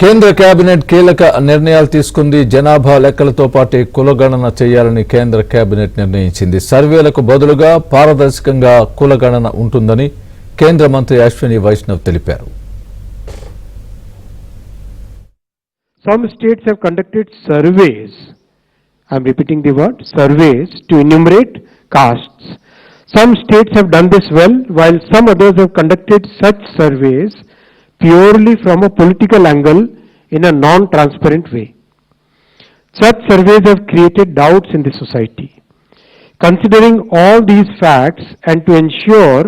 కేంద్ర కేబినెట్ కీలక నిర్ణయాలు తీసుకుంది. జనాభా లెక్కలతో పాటు కులగణన చేయాలని కేంద్ర కేబినెట్ నిర్ణయించింది. సర్వేలకు బదులుగా పారదర్శకంగా కులగణన ఉంటుందని కేంద్ర మంత్రి అశ్విని వైష్ణవ్ తెలిపారు. Some states have conducted surveys. I am repeating the word surveys to enumerate castes. Some states have done this well, while some others have conducted such surveys purely from a political angle in a non-transparent way. Such surveys have created doubts in the society. Considering all these facts and to ensure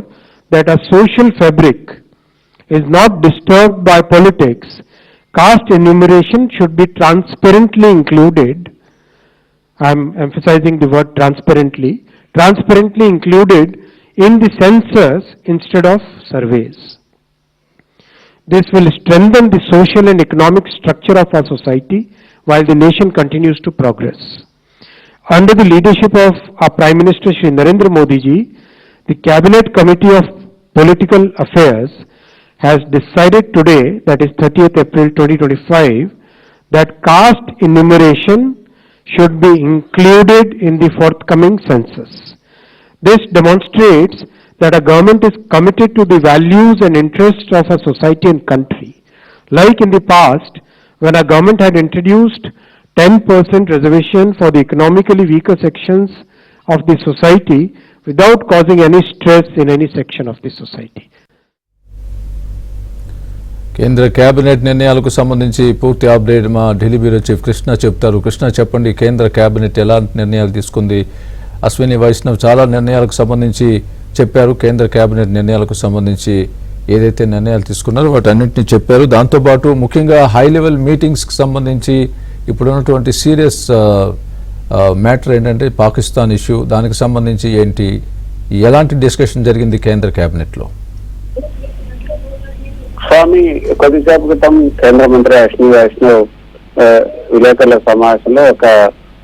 that our social fabric is not disturbed by politics, caste enumeration should be transparently included. I am emphasizing the word transparently included in the census instead of surveys. This will strengthen the social and economic structure of our society while the nation continues to progress. Under the leadership of our Prime Minister Shri Narendra Modi ji, the Cabinet Committee of Political Affairs has decided today, that is 30th April 2025, that caste enumeration should be included in the forthcoming census. This demonstrates that our government is committed to the values and interests of our society and country. Like in the past, when our government had introduced 10% reservation for the economically weaker sections of the society without causing any stress in any section of the society. కేంద్ర cabinet నిర్ణయాలకు సంబంధించి పూర్తి update మా Delhi bureau chief Krishna చెప్తారు. కృష్ణ చెప్పండి, కేంద్ర cabinet ఎలాంటి నిర్ణయాలు తీసుకుంది? అశ్విని వైష్ణవ్ చాలా నిర్ణయాలకు సంబంధించి చెప్పారు. కేంద్ర కేబినెట్ నిర్ణయాలకు సంబంధించి ఏదైతే నిర్ణయాలు తీసుకున్నారో వాటన్నింటినీ చెప్పారు. దాంతోపాటు ముఖ్యంగా హై లెవెల్ మీటింగ్స్కి సంబంధించి ఇప్పుడున్నటువంటి సీరియస్ మ్యాటర్ ఏంటంటే పాకిస్తాన్ ఇష్యూ, దానికి సంబంధించి ఏంటి, ఎలాంటి డిస్కషన్ జరిగింది కేంద్ర కేబినెట్లో? స్వామి, కొద్దిసేపు క్రితం కేంద్ర మంత్రి అశ్విని వైష్ణవ్ విలేకరుల సమావేశంలో ఒక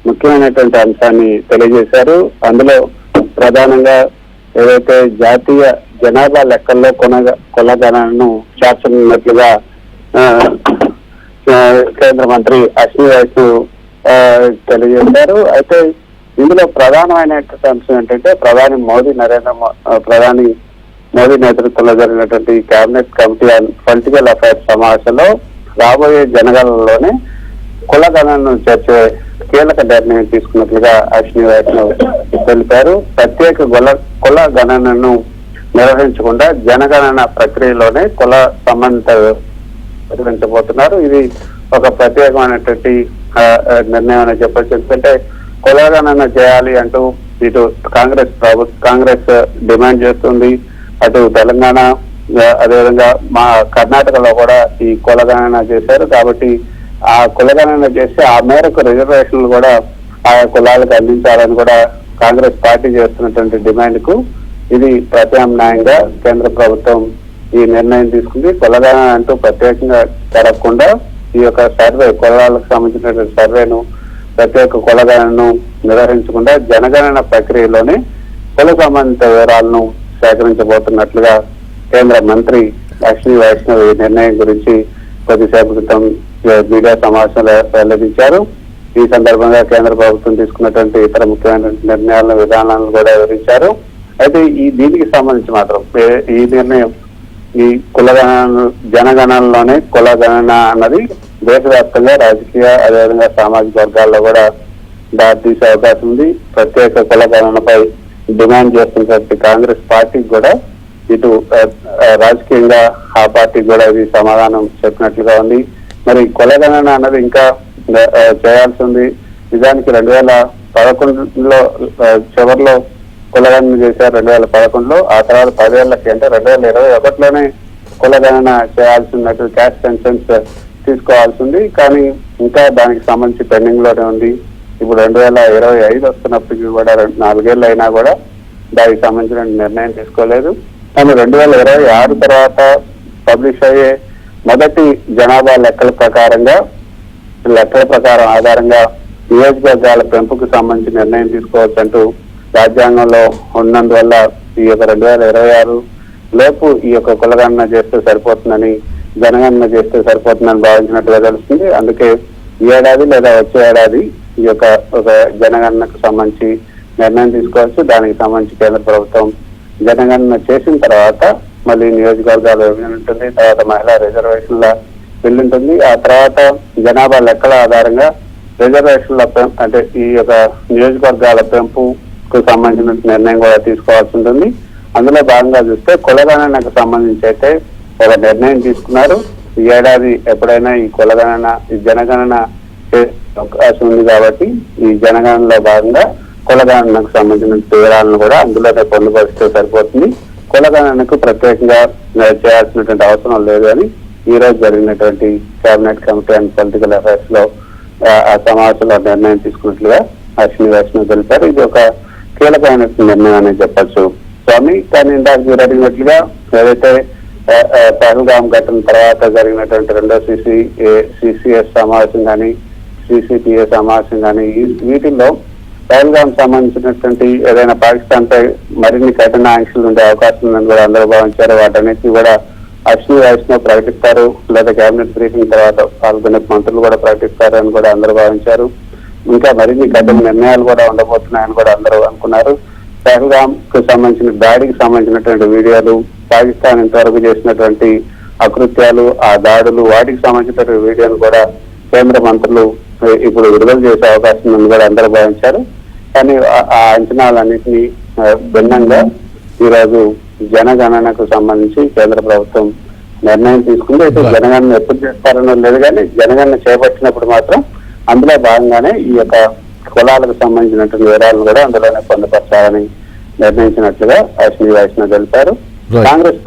ముఖ్యమైనటువంటి అంశాన్ని తెలియజేశారు. అందులో ప్రధానంగా ఏదైతే జాతీయ జనాభా లెక్కల్లో కులగణనను చేర్చనున్నట్లుగా కేంద్ర మంత్రి అశ్విని వైష్ణవ్ తెలియజేశారు. అయితే ఇందులో ప్రధానమైనటువంటి అంశం ఏంటంటే ప్రధాని మోదీ నేతృత్వంలో జరిగినటువంటి cabinet committee on political affairs సమావేశంలో రాబోయే జనగణనలోనే కులగణనను చేర్చే కీలక నిర్ణయం తీసుకున్నట్లుగా అశ్విని వైష్ణవ్ తెలిపారు. ప్రత్యేక కుల గణనను నిర్వహించకుండా జనగణన ప్రక్రియలోనే కుల సంబంధిత నిర్వహించబోతున్నారు. ఇది ఒక ప్రత్యేకమైనటువంటి నిర్ణయం అని చెప్పొచ్చు. ఎందుకంటే కులగణన చేయాలి అంటూ ఇటు కాంగ్రెస్ డిమాండ్ చేస్తుంది, అటు తెలంగాణ అదేవిధంగా మా కర్ణాటకలో కూడా ఈ కులగణన చేశారు. కాబట్టి ఆ కులగణన చేసి ఆ మేరకు రిజర్వేషన్లు కూడా ఆయా కులాలకు అందించాలని కూడా కాంగ్రెస్ పార్టీ చేస్తున్నటువంటి డిమాండ్ కు ఇది ప్రత్యామ్నాయంగా కేంద్ర ప్రభుత్వం ఈ నిర్ణయం తీసుకుంది. కులగణన అంటూ ప్రత్యేకంగా జరగకుండా ఈ యొక్క సర్వే, కులాలకు సంబంధించినటువంటి సర్వేను, ప్రత్యేక కులగణనను నిర్వహించకుండా జనగణన ప్రక్రియలోనే కుల సంబంధిత వివరాలను సేకరించబోతున్నట్లుగా కేంద్ర మంత్రి అశ్విని వైష్ణవ్ ఈ నిర్ణయం గురించి కొద్దిసేపు క్రితం మీడియా సమావేశంలో వెల్లడించారు. ఈ సందర్భంగా కేంద్ర ప్రభుత్వం తీసుకున్నటువంటి ఇతర ముఖ్యమైన నిర్ణయాలను, విధానాలను కూడా వివరించారు. అయితే దీనికి సంబంధించి మాత్రం ఈ నిర్ణయం ఈ జనగణనలోనే కులగణన అన్నది దేశవ్యాప్తంగా రాజకీయ అదేవిధంగా సామాజిక వర్గాల్లో కూడా దారితీసే అవకాశం ఉంది. ప్రత్యేక కులగణనపై డిమాండ్ చేస్తున్నటువంటి కాంగ్రెస్ పార్టీకి కూడా ఇటు రాజకీయంగా ఆ పార్టీకి కూడా ఇది సమాధానం చెప్పినట్లుగా ఉంది. మరి కులగణన అన్నది ఇంకా చేయాల్సి ఉంది. నిజానికి 2011లో చివరిలో కులగణన చేశారు, 2011లో. ఆ తర్వాత 10 ఏళ్లకి అంటే 2021లోనే కులగణన చేయాల్సినట్టు క్యాస్ట్ సెన్సెన్స్ తీసుకోవాల్సి ఉంది. కానీ ఇంకా దానికి సంబంధించి పెండింగ్ లోనే ఉంది. ఇప్పుడు 2025 వస్తున్నప్పటికీ కూడా 4 ఏళ్ళు అయినా కూడా దానికి సంబంధించిన నిర్ణయం తీసుకోలేదు. కానీ 2026 తర్వాత పబ్లిష్ అయ్యే మొదటి జనాభా లెక్కల ప్రకారం ఆధారంగా నియోజకవర్గాల పెంపుకు సంబంధించి నిర్ణయం తీసుకోవచ్చు అంటూ రాజ్యాంగంలో ఉన్నందువల్ల ఈ యొక్క 2026 లోపు ఈ యొక్క కులగణన చేస్తే సరిపోతుందని జనగణన చేస్తే సరిపోతుందని భావించినట్టుగా తెలుస్తుంది. అందుకే ఈ ఏడాది లేదా వచ్చే ఏడాది ఈ యొక్క ఒక జనగణనకు సంబంధించి నిర్ణయం తీసుకోవచ్చు. దానికి సంబంధించి కేంద్ర ప్రభుత్వం జనగణన చేసిన తర్వాత మళ్ళీ నియోజకవర్గాల విభజన ఉంటుంది, తర్వాత మహిళా రిజర్వేషన్ల బిల్లు ఉంటుంది. ఆ తర్వాత జనాభా లెక్కల ఆధారంగా రిజర్వేషన్ల అంటే ఈ యొక్క నియోజకవర్గాల పెంపుకు సంబంధించిన నిర్ణయం కూడా తీసుకోవాల్సి ఉంటుంది. అందులో భాగంగా చూస్తే కులగణనకు సంబంధించి అయితే ఒక నిర్ణయం తీసుకున్నారు. ఈ ఏడాది ఎప్పుడైనా ఈ కులగణన ఈ జనగణన చేసే అవకాశం ఉంది కాబట్టి ఈ జనగణనలో భాగంగా కులగణనకు సంబంధించిన వివరాలను కూడా అందులోనే పొందుపరిస్తే సరిపోతుంది. కులగణనకు ప్రత్యేకంగా చేయాల్సినటువంటి అవసరం లేదు అని ఈ రోజు జరిగినటువంటి cabinet committee and political affairs లో ఆ సమావేశంలో నిర్ణయం తీసుకున్నట్లుగా అశ్విని వైష్ణవ్ తెలిపారు. ఇది ఒక కీలకమైన నిర్ణయం అని చెప్పచ్చు స్వామి. కానీ ఇందాక మీరు అడిగినట్లుగా ఏదైతే పహల్గాం ఘటన తర్వాత జరిగినటువంటి రెండో సిసిఎస్ సమావేశం కానీ సిసిపిఏ సమావేశం కానీ వీటిల్లో పహల్గాం సంబంధించినటువంటి ఏదైనా పాకిస్తాన్ పై మరిన్ని కఠిన ఆంక్షలు ఉండే అవకాశం ఉందని కూడా అందరూ భావించారు. వాటన్నిటిని కూడా అశ్విని వైష్ణవ్ ప్రకటిస్తారు, లేదా కేబినెట్ బ్రీఫింగ్ తర్వాత పాల్గొనే మంత్రులు కూడా ప్రకటిస్తారు అని కూడా అందరూ భావించారు. ఇంకా మరిన్ని కఠిన నిర్ణయాలు కూడా ఉండబోతున్నాయని కూడా అందరూ అనుకున్నారు. పహల్గాం కు సంబంధించిన దాడికి సంబంధించినటువంటి వీడియోలు, పాకిస్తాన్ ఇంతవరకు చేసినటువంటి అకృత్యాలు, ఆ దాడులు, వాటికి సంబంధించినటువంటి వీడియోలు కూడా కేంద్ర మంత్రులు ఇప్పుడు విడుదల చేసే అవకాశం ఉందని కూడా అందరూ భావించారు. కానీ ఆ అంచనాలన్నింటినీ భిన్నంగా ఈరోజు జనగణనకు సంబంధించి కేంద్ర ప్రభుత్వం నిర్ణయం తీసుకుంది. అయితే జనగణన ఎప్పుడు చేస్తారనో లేదు, కానీ జనగణన చేపట్టినప్పుడు మాత్రం అందులో భాగంగానే ఈ యొక్క కులాలకు సంబంధించినటువంటి వివరాలను కూడా అందులోనే పొందుపరచాలని నిర్ణయించినట్లుగా అశ్విని వైష్ణవ్ తెలిపారు. కాంగ్రెస్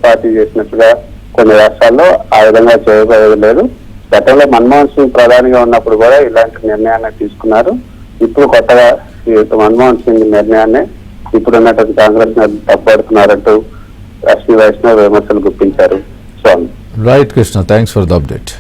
పార్టీ చేసినట్లుగా కొన్ని రాష్ట్రాల్లో ఆ విధంగా చేయబోయేది లేదు. గతంలో మన్మోహన్ సింగ్ ప్రధానిగా ఉన్నప్పుడు కూడా ఇలాంటి నిర్ణయాన్ని తీసుకున్నారు. ఇప్పుడు కొత్తగా ఈ మన్మోహన్ సింగ్ నిర్ణయాన్ని ఇప్పుడున్నటువంటి కాంగ్రెస్ తప్పుపడుతున్నారంటూ అశ్విని వైష్ణవ్ విమర్శలు గుప్పించారు. Swami. Right Krishna, thanks for the update.